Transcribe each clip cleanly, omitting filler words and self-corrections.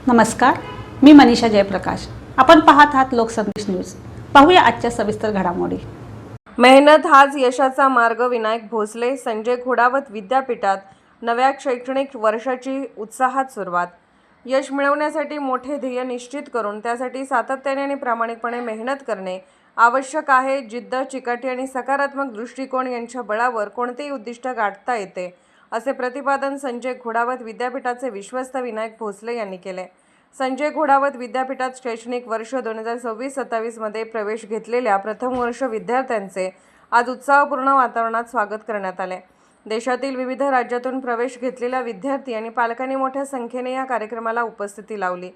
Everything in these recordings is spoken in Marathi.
नमस्कार, मी मनीषा जयप्रकाश. आपण पाहत आहात लोकसंदेश न्यूज. पाहूया आजच्या सविस्तर घडामोडी. मेहनत हाच यशाचा मार्ग. विनायक भोसले. संजय घोडावत विद्यापीठात नव्या शैक्षणिक वर्षाची उत्साहात सुरुवात. यश मिळवण्यासाठी मोठे ध्येय निश्चित करून त्यासाठी सातत्याने आणि प्रामाणिकपणे मेहनत करणे आवश्यक आहे. जिद्द, चिकाटी आणि सकारात्मक दृष्टिकोन यांच्या बळावर कोणतेही उद्दिष्ट गाठता येते, असे प्रतिपादन संजय घोडावत विद्यापीठाचे विश्वस्त विनायक भोसले यांनी केले. संजय घोडावत विद्यापीठात शैक्षणिक वर्ष 2026-27 मध्ये प्रवेश घेतलेल्या प्रथम वर्ष विद्यार्थ्यांचे आज उत्साहपूर्ण वातावरणात स्वागत करण्यात आले. देशातील विविध राज्यातून प्रवेश घेतलेल्या विद्यार्थी आणि पालकांनी मोठ्या संख्येने या कार्यक्रमाला उपस्थिती लावली.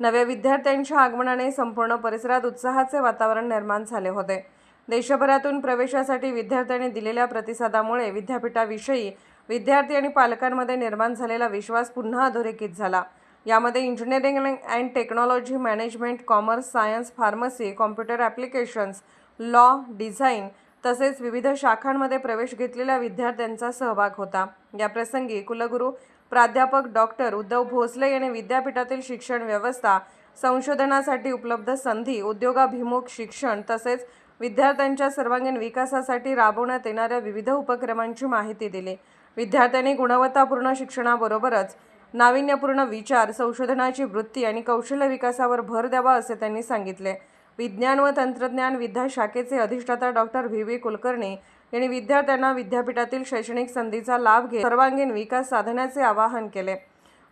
नव्या विद्यार्थ्यांच्या आगमनाने संपूर्ण परिसरात उत्साहाचे वातावरण निर्माण झाले होते. देशभरातून प्रवेशासाठी विद्यार्थ्यांनी दिलेल्या प्रतिसादामुळे विद्यापीठाविषयी विद्यार्थी आणि पालकांमध्ये निर्माण झालेला विश्वास पुन्हा अधोरेखित झाला. यामध्ये engineering and technology, management, commerce, science, pharmacy, computer applications, law, design तसेच विविध शाखांमध्ये प्रवेश घेतलेल्या विद्यार्थ्यांचा सहभाग होता. या प्रसंगी कुलगुरू प्राध्यापक डॉक्टर उद्धव भोसले यांनी विद्यापीठातील शिक्षण व्यवस्था, संशोधनासाठी उपलब्ध संधी, उद्योगाभिमुख शिक्षण तसेच विद्यार्थ्यांच्या सर्वांगीण विकासासाठी राबवण्यात येणाऱ्या विविध उपक्रमांची माहिती दिली. विद्यार्थ्यांनी गुणवत्तापूर्ण शिक्षणाबरोबरच नाविन्यपूर्ण विचार, संशोधनाची वृत्ती आणि कौशल्य विकासावर भर द्यावा, असे त्यांनी सांगितले. विज्ञान व तंत्रज्ञान विद्याशाखेचे अधिष्ठाता डॉक्टर व्ही कुलकर्णी यांनी विद्यार्थ्यांना विद्यापीठातील शैक्षणिक संधीचा लाभ घेत सर्वांगीण विकास साधण्याचे आवाहन केले.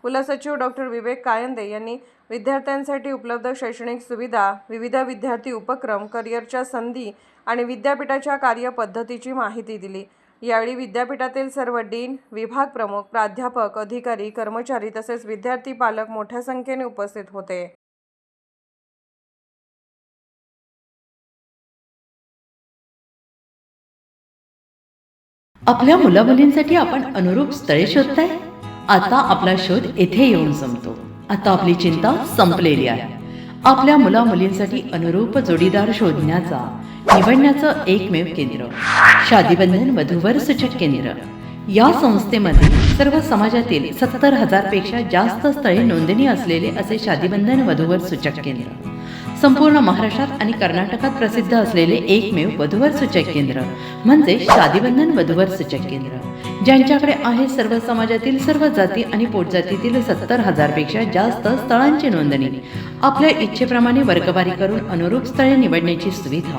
कुलसचिव डॉक्टर विवेक कायंदे यांनी विद्यार्थ्यांसाठी उपलब्ध शैक्षणिक सुविधा, विविध विद्यार्थी उपक्रम, करिअरच्या संधी आणि विद्यापीठाच्या कार्यपद्धतीची माहिती दिली. यावेळी विद्यापीठातील सर्व डीन, विभाग प्रमुख, प्राध्यापक, अधिकारी, कर्मचारी तसेच विद्यार्थी पालक मोठ्या संख्येने उपस्थित होते. आपल्या मुलामुलींसाठी आपण अनुरूप स्थळे शोधताय? आता आपला शोध येथे येऊन संपतो. आता आपली चिंता संपलेली आहे. आपल्या मुलामुलींसाठी अनुरूप जोडीदार शोधण्याचा निवडण्याचं एकमेव केंद्र शादीबंधन वधूवर सूचक केंद्र. या संस्थेमध्ये सर्व समाजातील 70,000 पेक्षा जास्त स्थळे नोंदणी असलेले असे शादीबंधन वधूवर सूचक केंद्र. संपूर्ण महाराष्ट्रात आणि कर्नाटकात प्रसिद्ध असलेले एकमेव वधूवर सूचक केंद्र म्हणजे शादीबंधन वधूवर सूचक केंद्र. ज्यांच्याकडे आहे सर्व समाजातील, सर्व जाती आणि पोटजातीतील 70,000 पेक्षा जास्त स्थळांची नोंदणी. आपल्या इच्छेप्रमाणे वर्गवारी करून अनुरूप स्थळे निवडण्याची सुविधा.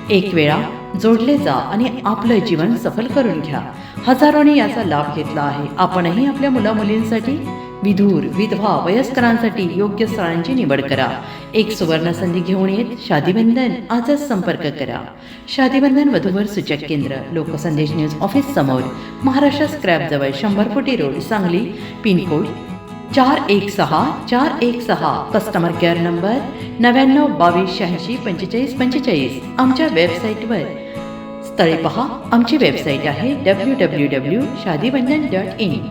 एक वेळा जोडले जा आणि आपलं जीवन सफल करून घ्या. हजारोने याचा लाभ घेतला आहे. आपणही आपल्या मुलामुलींसाठी, विधूर, विधवा, वयस्करांसाठी योग्य स्थळांची निवड करा. एक सुवर्ण संधी घेऊन येत शादीबंधन. आजच संपर्क करा. शादीबंधन वधूवर सूचक केंद्र, लोकसंदेश न्यूज ऑफिस समोर, महाराष्ट्र स्क्रॅप जवळ, 100 फुटी road, Sangli. Pincode 416416. Customer care number 9922864545. आमच्या वेबसाईटवर स्थळे पहा. आमची वेबसाईट आहे www.shadibandhan.in.